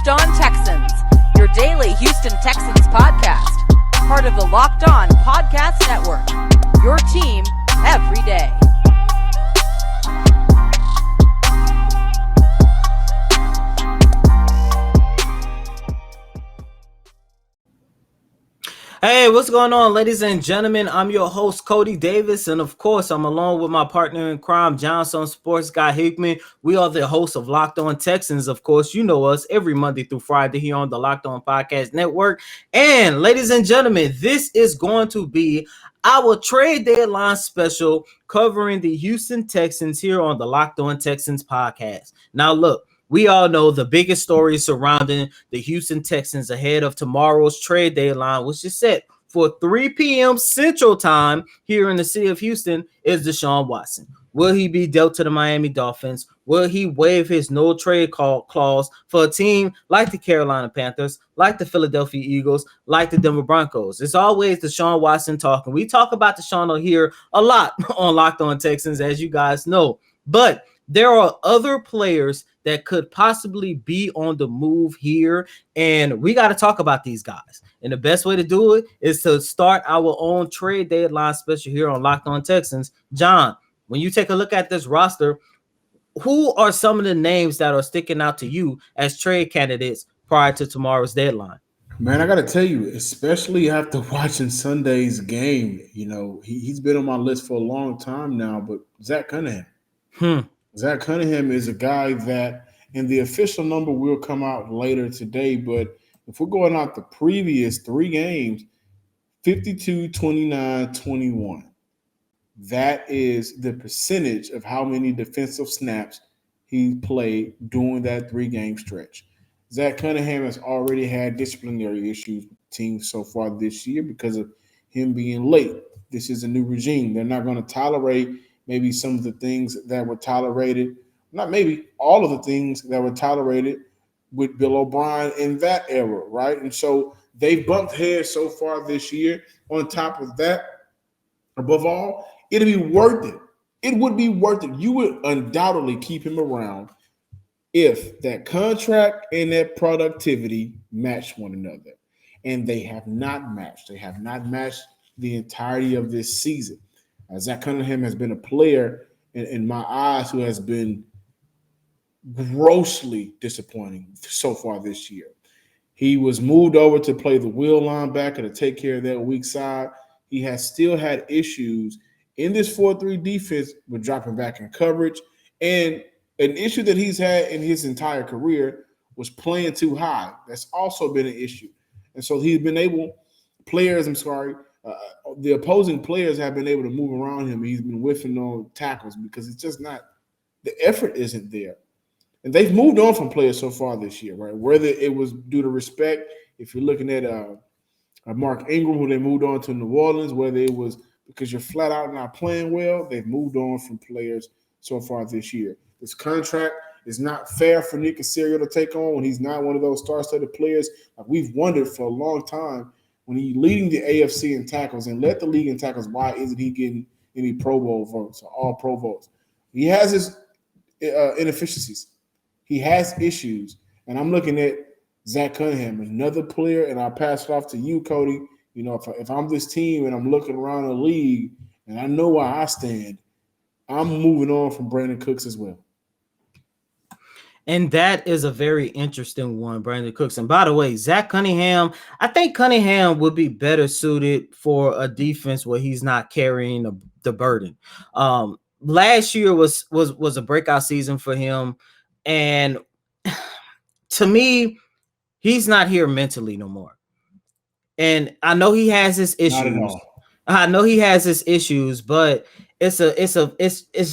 Locked On Texans, your daily Houston Texans podcast. Part of the Locked On Podcast Network, your team every day. Hey, what's going on, ladies and gentlemen? I'm your host, Cody Davis, and of course, I'm along with my partner in crime, Johnson Sports Guy Hickman. We are the hosts of Locked On Texans. Of course, you know us every Monday through Friday here on the Locked On Podcast Network. And ladies and gentlemen, this is going to be our trade deadline special covering the Houston Texans here on the Locked On Texans podcast. Now, look. We all know the biggest story surrounding the Houston Texans ahead of tomorrow's trade deadline, which is set for 3 p.m. Central Time here in the city of Houston, is Deshaun Watson. Will he be dealt to the Miami Dolphins? Will he waive his no trade clause for a team like the Carolina Panthers, like the Philadelphia Eagles, like the Denver Broncos? It's always Deshaun Watson talking. We talk about Deshaun here a lot on Locked On Texans, as you guys know. But there are other players that could possibly be on the move here, and we got to talk about these guys. And the best way to do it is to start our own trade deadline special here on Locked On Texans. John, when you take a look at this roster, who are some of the names that are sticking out to you as trade candidates prior to tomorrow's deadline? Man, I got to tell you, especially after watching Sunday's game, you know, he's been on my list for a long time now, but Zac Cunningham. Zac Cunningham is a guy that, and the official number will come out later today, but if we're going out the previous 3 games, 52, 29, 21. That is the percentage of how many defensive snaps he played during that 3-game stretch. Zac Cunningham has already had disciplinary issues with the team so far this year because of him being late. This is a new regime. They're not going to tolerate maybe some of the things that were tolerated, not maybe all of the things that were tolerated with Bill O'Brien in that era, right? And so they've bumped heads so far this year. On top of that, above all, it'd be worth it. It would be worth it. You would undoubtedly keep him around if that contract and that productivity match one another. And they have not matched. They have not matched the entirety of this season. Zac Cunningham has been a player in my eyes who has been grossly disappointing so far this year. He was moved over to play the wheel linebacker to take care of that weak side. He has still had issues in this 4-3 defense with dropping back in coverage. And an issue that he's had in his entire career was playing too high. That's also been an issue. And so he's been able – the opposing players have been able to move around him. He's been whiffing on tackles because it's just not – the effort isn't there. And they've moved on from players so far this year, right? Whether it was due to respect, if you're looking at Mark Ingram, who they moved on to New Orleans, whether it was because you're flat out not playing well, they've moved on from players so far this year. This contract is not fair for Nick Caserio to take on when he's not one of those star-studded players. Like we've wondered for a long time, when he's leading the AFC in tackles and led the league in tackles, why isn't he getting any Pro Bowl votes or all Pro votes? He has his inefficiencies. He has issues. And I'm looking at Zac Cunningham, another player, and I'll pass it off to you, Cody. You know, if I'm this team and I'm looking around the league and I know where I stand, I'm moving on from Brandon Cooks as well. And that is a very interesting one, Brandon Cooks. And by the way, Zac Cunningham, I think Cunningham would be better suited for a defense where he's not carrying the burden. Last year was a breakout season for him. And to me, he's not here mentally no more. And I know he has his issues. Not at all. I know he has his issues, but it's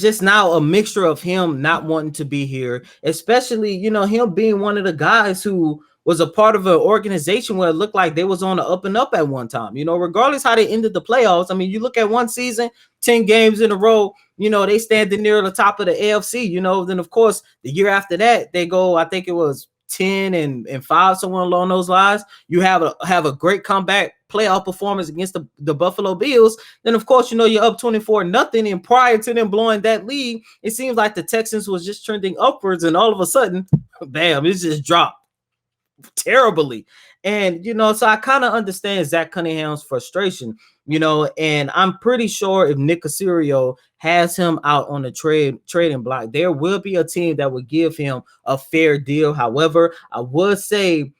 just now a mixture of him not wanting to be here, especially, you know, him being one of the guys who was a part of an organization where it looked like they was on the up and up at one time, you know, regardless how they ended the playoffs. I mean, you look at one season, 10 games in a row, you know, they standing near the top of the AFC, you know, then of course the year after that, they go, I think it was 10 and 5, somewhere along those lines. You have a great comeback playoff performance against the Buffalo Bills. Then of course, you know, you're up 24-0. And prior to them blowing that lead, it seems like the Texans was just trending upwards, and all of a sudden, bam, it's just dropped. terribly. And, so I kind of understand Zac Cunningham's frustration, and I'm pretty sure if Nick Caserio has him out on the trading block, there will be a team that would give him a fair deal. However, I would say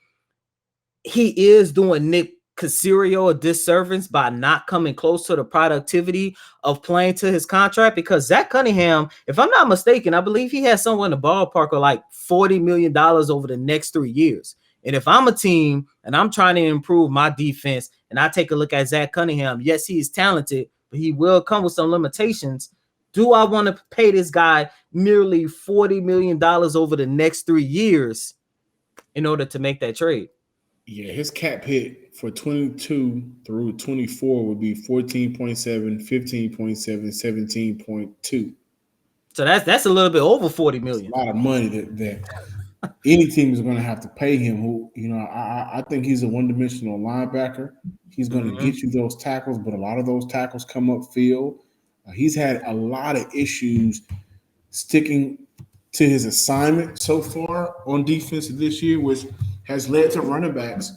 he is doing Nick Caserio a disservice by not coming close to the productivity of playing to his contract, because Zac Cunningham, if I'm not mistaken, I believe he has somewhere in the ballpark of like $40 million over the next 3 years. And if I'm a team and I'm trying to improve my defense and I take a look at Zac Cunningham, yes, he is talented, but he will come with some limitations. Do I want to pay this guy nearly $40 million over the next 3 years in order to make that trade? Yeah, his cap hit for 22 through 24 would be 14.7, 15.7, 17.2. So that's a little bit over 40 million. That's a lot of money that any team is going to have to pay him. Who, I think he's a one-dimensional linebacker. He's going to get you those tackles, but a lot of those tackles come upfield. He's had a lot of issues sticking to his assignment so far on defense this year, which has led to running backs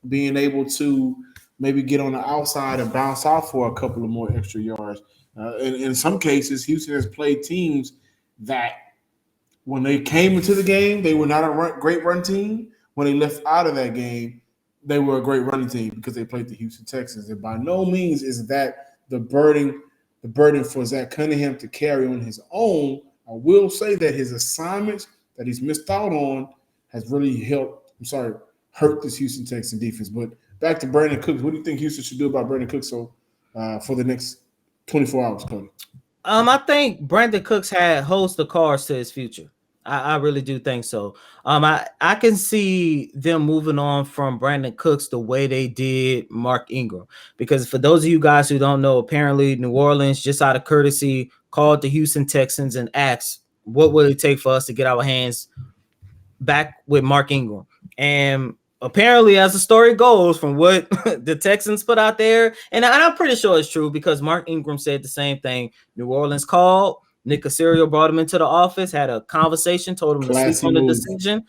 being able to maybe get on the outside and bounce off for a couple of more extra yards. In some cases, Houston has played teams that when they came into the game, they were not a great run team. When they left out of that game, they were a great running team because they played the Houston Texans. And by no means is that the burden for Zac Cunningham to carry on his own. I will say that his assignments that he's missed out on has really hurt this Houston Texans defense. But back to Brandon Cooks. What do you think Houston should do about Brandon Cooks for the next 24 hours, Cody? I think Brandon Cooks holds the cards to his future. I really do think so. I can see them moving on from Brandon Cooks the way they did Mark Ingram. Because for those of you guys who don't know, apparently New Orleans, just out of courtesy, called the Houston Texans and asked, what would it take for us to get our hands back with Mark Ingram? And apparently, as the story goes, from what the Texans put out there, and I'm pretty sure it's true because Mark Ingram said the same thing. New Orleans called. Nick Caserio brought him into the office, had a conversation, told him to sleep on the decision.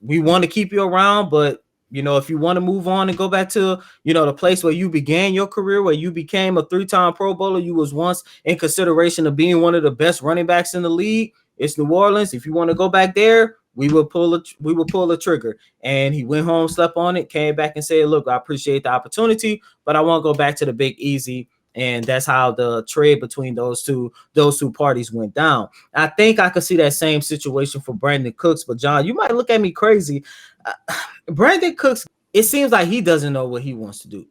We want to keep you around, but if you want to move on and go back to, the place where you began your career, where you became a 3-time Pro Bowler, you was once in consideration of being one of the best running backs in the league. It's New Orleans. If you want to go back there, we will pull a trigger. And he went home, slept on it, came back and said, look, I appreciate the opportunity, but I want to go back to the Big Easy. And that's how the trade between those two parties went down. I think I could see that same situation for Brandon Cooks. But John, you might look at me crazy. Brandon Cooks, it seems like he doesn't know what he wants to do.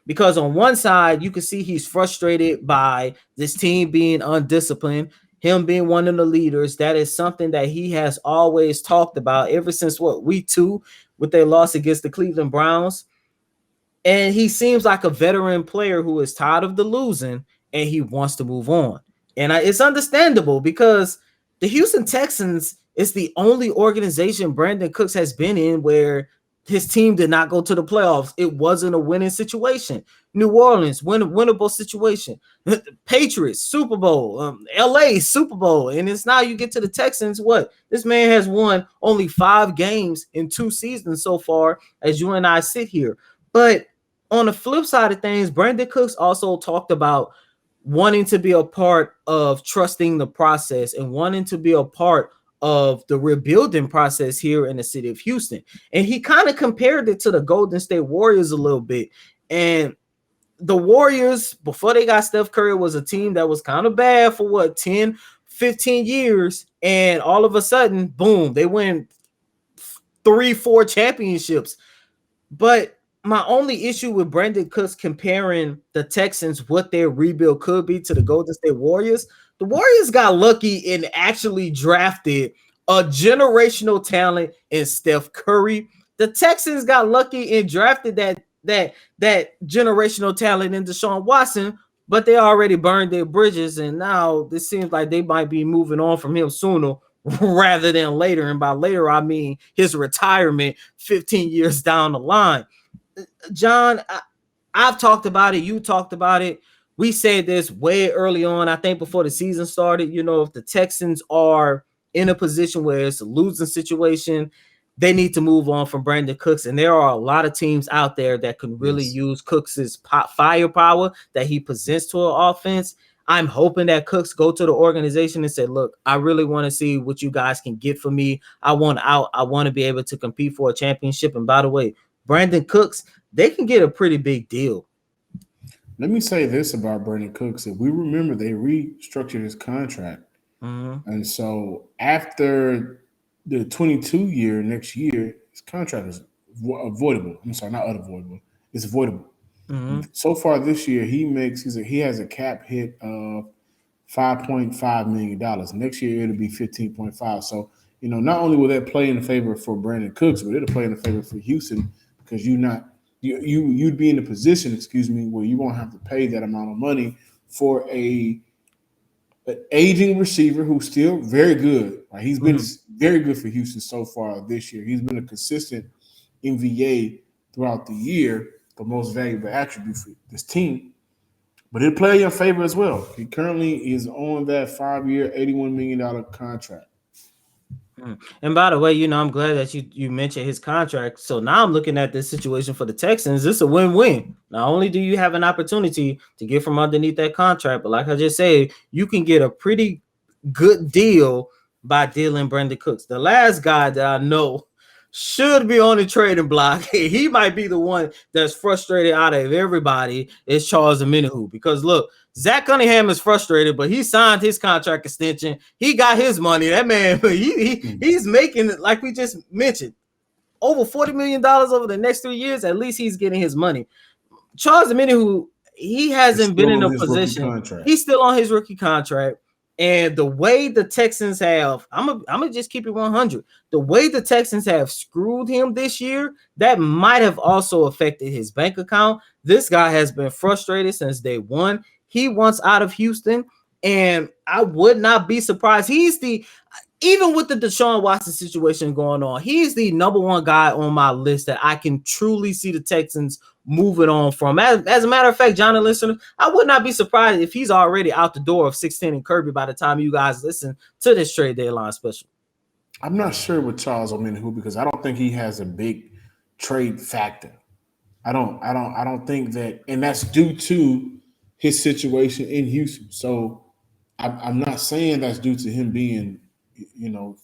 Because on one side, you can see he's frustrated by this team being undisciplined, him being one of the leaders. That is something that he has always talked about ever since week 2 with their loss against the Cleveland Browns. And he seems like a veteran player who is tired of the losing and he wants to move on. And it's understandable because the Houston Texans is the only organization Brandon Cooks has been in where his team did not go to the playoffs. It wasn't a winning situation. New Orleans, winnable situation. Patriots, Super Bowl. LA, Super Bowl. And it's now you get to the Texans. What? This man has won only 5 games in 2 seasons so far as you and I sit here. But on the flip side of things, Brandon Cooks also talked about wanting to be a part of trusting the process and wanting to be a part of the rebuilding process here in the city of Houston. And he kind of compared it to the Golden State Warriors a little bit. And the Warriors, before they got Steph Curry, was a team that was kind of bad for 10, 15 years. And all of a sudden, boom, they win 3-4 championships. But my only issue with Brandon Cooks comparing the Texans, what their rebuild could be, to the Golden State Warriors, the Warriors got lucky and actually drafted a generational talent in Steph Curry. The Texans got lucky and drafted that generational talent in Deshaun Watson, but they already burned their bridges, and now this seems like they might be moving on from him sooner rather than later. And by later, I mean his retirement 15 years down the line. John, I've talked about it. You talked about it. We said this way early on, I think before the season started. If the Texans are in a position where it's a losing situation, they need to move on from Brandon Cooks. And there are a lot of teams out there that can really use Cooks's firepower that he presents to an offense. I'm hoping that Cooks go to the organization and say, look, I really want to see what you guys can get for me. I want out. I want to be able to compete for a championship. And by the way, Brandon Cooks, they can get a pretty big deal. Let me say this about Brandon Cooks. If we remember, they restructured his contract. Mm-hmm. And so after the 22 year next year, his contract is avoidable. I'm sorry, not unavoidable. It's avoidable. Mm-hmm. So far this year, he has a cap hit of $5.5 million. Next year, it'll be 15.5. So, not only will that play in favor for Brandon Cooks, but it'll play in favor for Houston because you'd be in a position, where you won't have to pay that amount of money for an aging receiver who's still very good. Right? He's been very good for Houston so far this year. He's been a consistent MVA throughout the year, the most valuable attribute for this team. But it'll play in your favor as well. He currently is on that 5-year, $81 million contract. And by the way, I'm glad that you mentioned his contract. So now I'm looking at this situation for the Texans. It's a win-win. Not only do you have an opportunity to get from underneath that contract, but like I just said, you can get a pretty good deal by dealing Brandon Cooks. The last guy that I know should be on the trading block, he might be the one that's frustrated out of everybody, is Charles Omenihu. Because look, Zac Cunningham is frustrated, but he signed his contract extension. He got his money. That man, he's making, like we just mentioned, over $40 million over the next 3 years. At least he's getting his money. Charles Omenihu, he hasn't been in a position. He's still on his rookie contract. And the way the Texans have, I'm gonna just keep it 100. The way the Texans have screwed him this year, that might have also affected his bank account. This guy has been frustrated since day one. He wants out of Houston, and I would not be surprised. Even with the Deshaun Watson situation going on, he's the number one guy on my list that I can truly see the Texans moving on from. As a matter of fact, John and listeners, I would not be surprised if he's already out the door of 610 and Kirby by the time you guys listen to this trade deadline special. I'm not sure with Charles Omenihu because I don't think he has a big trade factor. I don't think that, and that's due to his situation in Houston. So I'm not saying that's due to him being,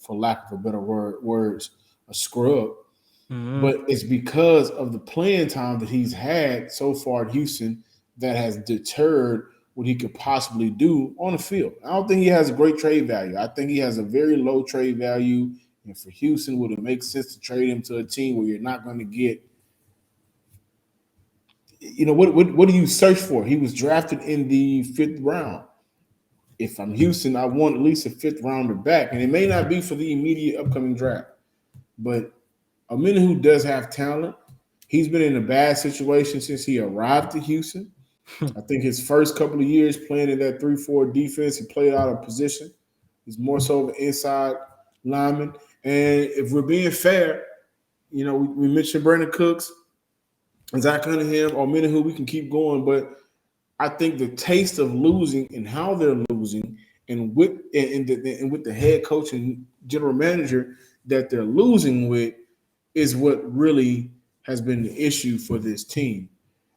for lack of a better words, a scrub. Mm-hmm. But it's because of the playing time that he's had so far at Houston that has deterred what he could possibly do on the field. I don't think he has a great trade value. I think he has a very low trade value. And for Houston, would it make sense to trade him to a team where you're not going to get, what do you search for? He was drafted in the 5th round. If I'm Houston, I want at least a 5th rounder back. And it may not be for the immediate upcoming draft. But Omenihu does have talent. He's been in a bad situation since he arrived to Houston. I think his first couple of years playing in that 3-4 defense, he played out of position. He's more so of an inside lineman. And if we're being fair, we mentioned Brandon Cooks and Zac Cunningham, Omenihu, we can keep going. But I think the taste of losing and how they're losing and with the head coach and general manager that they're losing with is what really has been the issue for this team.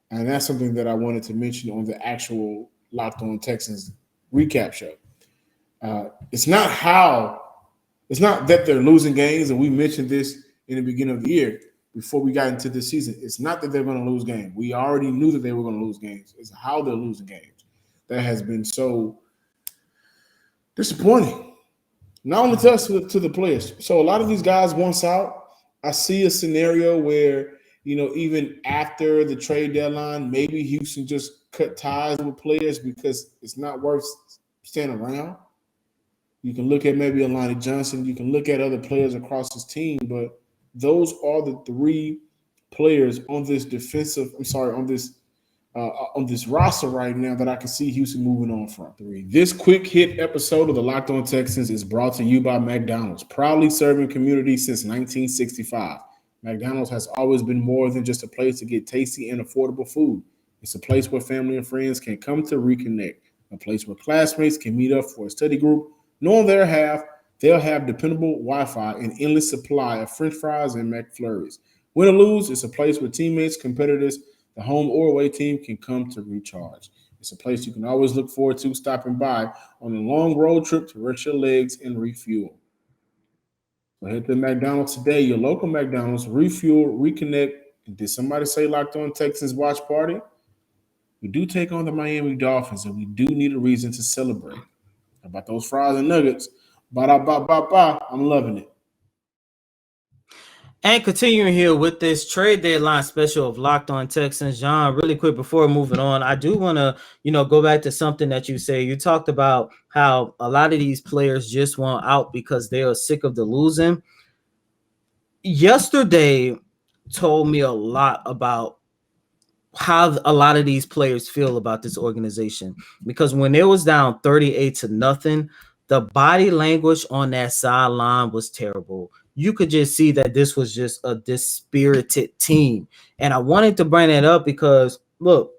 And that's something that I wanted to mention on the actual Locked On Texans recap show. It's not that they're losing games, and we mentioned this in the beginning of the year before we got into this season. It's not that they're going to lose games. We already knew that they were going to lose games. It's how they're losing games that has been so disappointing. Not only to us, to the players. So a lot of these guys once out. I see a scenario where, even after the trade deadline, maybe Houston just cut ties with players because it's not worth staying around. You can look at maybe Alani Johnson. You can look at other players across his team, but those are the 3 players on this on this roster right now that I can see Houston moving on from. 3. This quick hit episode of the Locked On Texans is brought to you by McDonald's, proudly serving communities since 1965. McDonald's has always been more than just a place to get tasty and affordable food. It's a place where family and friends can come to reconnect, a place where classmates can meet up for a study group, know their half They'll have dependable Wi-Fi and endless supply of French fries and McFlurries. Win or lose, it's a place where teammates, competitors, the home or away team can come to recharge. It's a place you can always look forward to stopping by on a long road trip to rest your legs and refuel. So head to McDonald's today, your local McDonald's, refuel, reconnect. And did somebody say Locked On Texans watch party? We do take on the Miami Dolphins, and we do need a reason to celebrate. How about those fries and nuggets? Ba-da-ba-ba-ba. I'm loving it. And continuing here with this trade deadline special of Locked On Texans, John, really quick before moving on, I do want to, go back to something that you say. You talked about how a lot of these players just want out because they are sick of the losing. Yesterday told me a lot about how a lot of these players feel about this organization, because when it was down 38-0, the body language on that sideline was terrible. You could just see that this was just a dispirited team. And I wanted to bring that up because, look,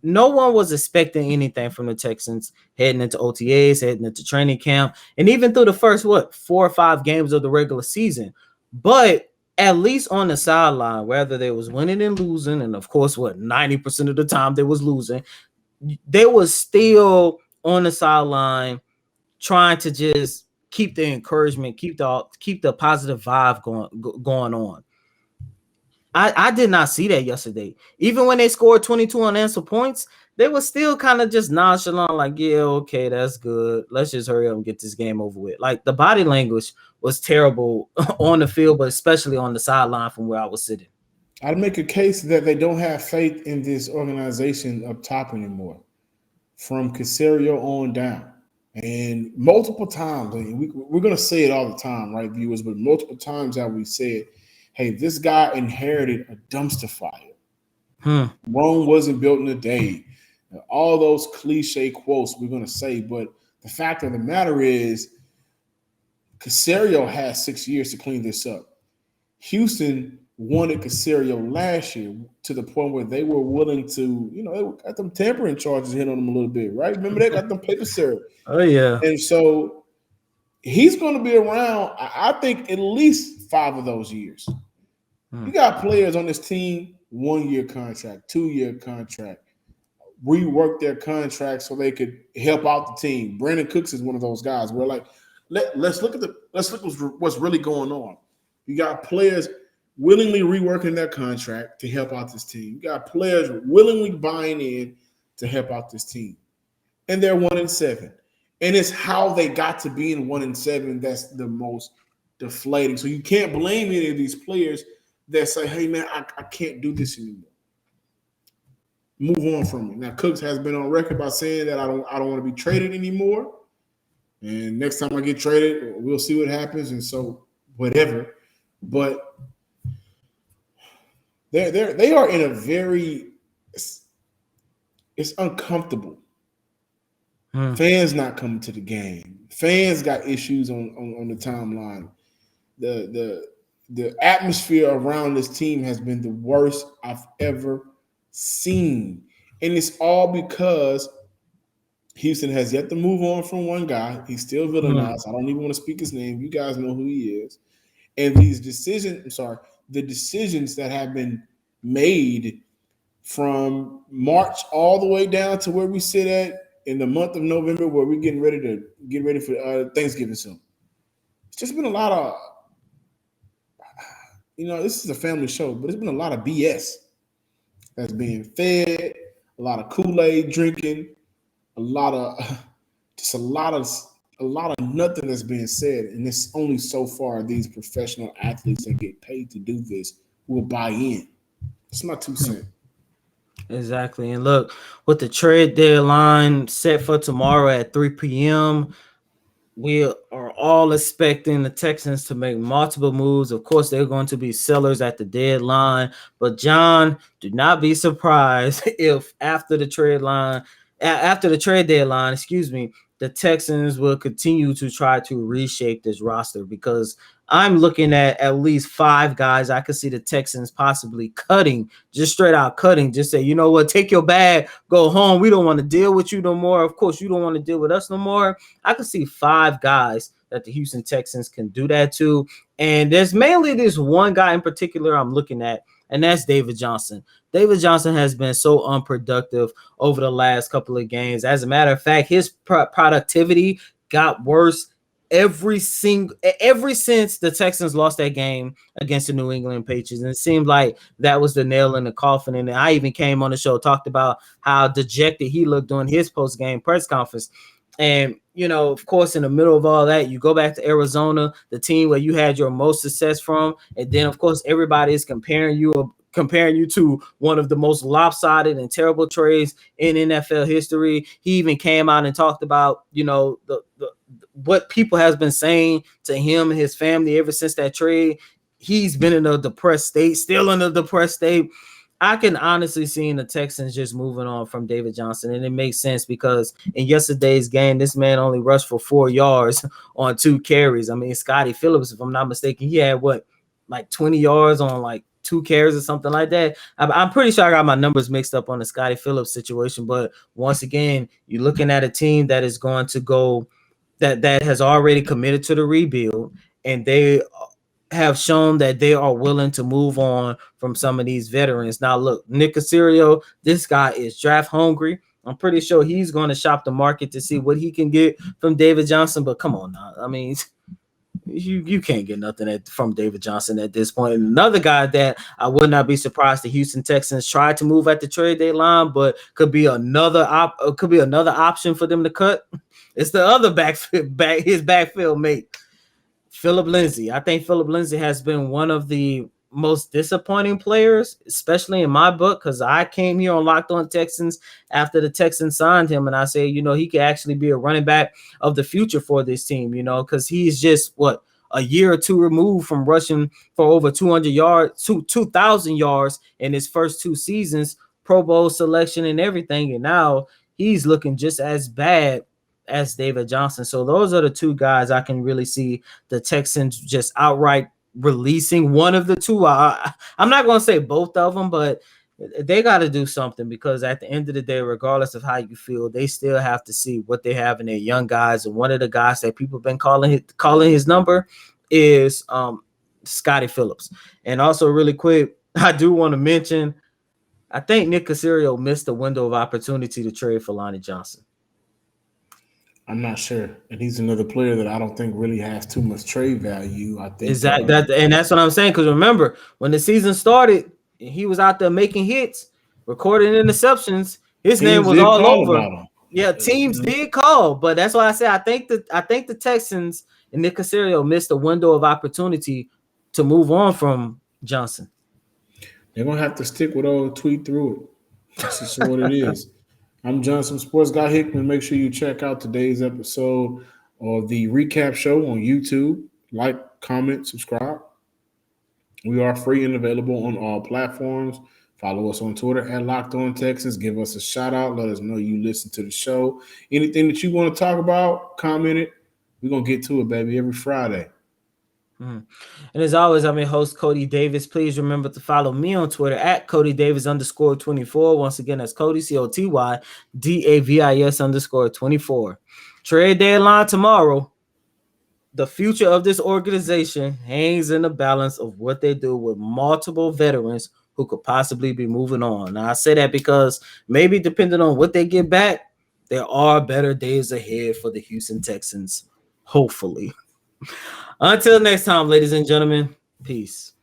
no one was expecting anything from the Texans heading into OTAs, heading into training camp, and even through the first, 4 or 5 games of the regular season. But at least on the sideline, whether they was winning and losing, and of course, 90% of the time they was losing, they was still on the sideline trying to just keep the encouragement, keep the positive vibe going on. I did not see that yesterday. Even when they scored 22 unanswered points, they were still kind of just nonchalant, like, yeah, okay, that's good. Let's just hurry up and get this game over with. Like, the body language was terrible on the field, but especially on the sideline from where I was sitting. I'd make a case that they don't have faith in this organization up top anymore, from Caserio on down. And multiple times, we're going to say it all the time, right, viewers? But multiple times that we said, hey, this guy inherited a dumpster fire. Rome wasn't built in a day. All those cliche quotes we're going to say. But the fact of the matter is, Caserio had 6 years to clean this up. Houston wanted Caserio last year to the point where they were willing to, they got them tampering charges hit on them a little bit, right? Remember, they got them paper syrup. Oh, yeah. And so he's going to be around, I think, at least 5 of those years. You got players on this team, 1-year contract, 2-year contract, rework their contract so they could help out the team. Brandon Cooks is one of those guys where, like, let's look what's really going on. You got players willingly reworking their contract to help out this team. You got players willingly buying in to help out this team. And they're 1-7. And it's how they got to be in 1-7 that's the most deflating. So you can't blame any of these players that say, hey, man, I can't do this anymore. Move on from it. Now, Cooks has been on record by saying that I don't want to be traded anymore. And next time I get traded, we'll see what happens. And so whatever. But they are in a very – it's uncomfortable. Fans not coming to the game. Fans got issues on the timeline. The atmosphere around this team has been the worst I've ever seen. And it's all because Houston has yet to move on from one guy. He's still villainized. I don't even want to speak his name. You guys know who he is. And the decisions that have been made from March all the way down to where we sit at in the month of November, where we're getting ready for Thanksgiving soon. It's just been a lot of, this is a family show, but it's been a lot of BS that's being fed, a lot of Kool-Aid drinking, a lot of nothing that's being said. And it's only so far these professional athletes that get paid to do this will buy in. It's my 2 cents. Exactly. And look, with the trade deadline set for tomorrow at 3 p.m., we are all expecting the Texans to make multiple moves. Of course, they're going to be sellers at the deadline. But, John, do not be surprised if after the trade deadline, the Texans will continue to try to reshape this roster, because I'm looking at least 5 guys I could see the Texans possibly cutting, just straight out cutting, just say, you know what, take your bag, go home. We don't want to deal with you no more. Of course, you don't want to deal with us no more. I could see 5 guys that the Houston Texans can do that to. And there's mainly this one guy in particular I'm looking at, and that's David Johnson. David Johnson has been so unproductive over the last couple of games. As a matter of fact, his productivity got worse ever since the Texans lost that game against the New England Patriots. And it seemed like that was the nail in the coffin. And I even came on the show, talked about how dejected he looked during his post-game press conference. And, you know, of course, in the middle of all that, you go back to Arizona, the team where you had your most success from. And then, of course, everybody is comparing you to one of the most lopsided and terrible trades in NFL history. He even came out and talked about, you know, the what people has been saying to him and his family ever since that trade. He's been in a depressed state, still in a depressed state. I can honestly see the Texans just moving on from David Johnson, and it makes sense because in yesterday's game, this man only rushed for 4 yards on 2 carries. I mean, Scotty Phillips, if I'm not mistaken, he had like 20 yards on like 2 carries or something like that. I'm pretty sure I got my numbers mixed up on the Scotty Phillips situation, but once again, you're looking at a team that is going to go that has already committed to the rebuild, and they have shown that they are willing to move on from some of these veterans. Now, look, Nick Caserio, this guy is draft hungry. I'm pretty sure he's going to shop the market to see what he can get from David Johnson. But come on now, I mean, you can't get nothing from David Johnson at this point. And another guy that I would not be surprised the Houston Texans tried to move at the trade deadline, but could be another option for them to cut. It's the other his backfield mate, Phillip Lindsey. I think Phillip Lindsey has been one of the most disappointing players, especially in my book, because I came here on Locked On Texans after the Texans signed him, and I say, you know, he could actually be a running back of the future for this team, you know, because he's just a year or two removed from rushing for over 200 yards, 2,000 yards in his first 2 seasons, Pro Bowl selection and everything, and now he's looking just as bad as David Johnson. So those are the 2 guys I can really see the Texans just outright releasing. One of the 2. I'm not going to say both of them, but they got to do something, because at the end of the day, regardless of how you feel, they still have to see what they have in their young guys. And one of the guys that people have been calling his number is Scotty Phillips. And also really quick, I do want to mention, I think Nick Caserio missed the window of opportunity to trade for Lonnie Johnson. I'm not sure, and he's another player that I don't think really has too much trade value. I think exactly and that's what I'm saying. Because remember, when the season started, he was out there making hits, recording interceptions. His name was all over. Yeah, teams did call, but that's why I say I think the Texans and Nick Caserio missed a window of opportunity to move on from Johnson. They're gonna have to stick with old tweet through it. That's just what it is. I'm Johnson Sports Guy Hickman. Make sure you check out today's episode of the recap show on YouTube. Like, comment, subscribe. We are free and available on all platforms. Follow us on Twitter at Locked On Texans. Give us a shout out. Let us know you listen to the show. Anything that you want to talk about, comment it. We're going to get to it, baby, every Friday. And as always, I'm your host, Cody Davis. Please remember to follow me on Twitter at CodyDavis_24. Once again, that's Cody, CotyDavis _24. Trade deadline tomorrow. The future of this organization hangs in the balance of what they do with multiple veterans who could possibly be moving on. Now, I say that because maybe depending on what they get back, there are better days ahead for the Houston Texans, hopefully. Until next time, ladies and gentlemen, peace.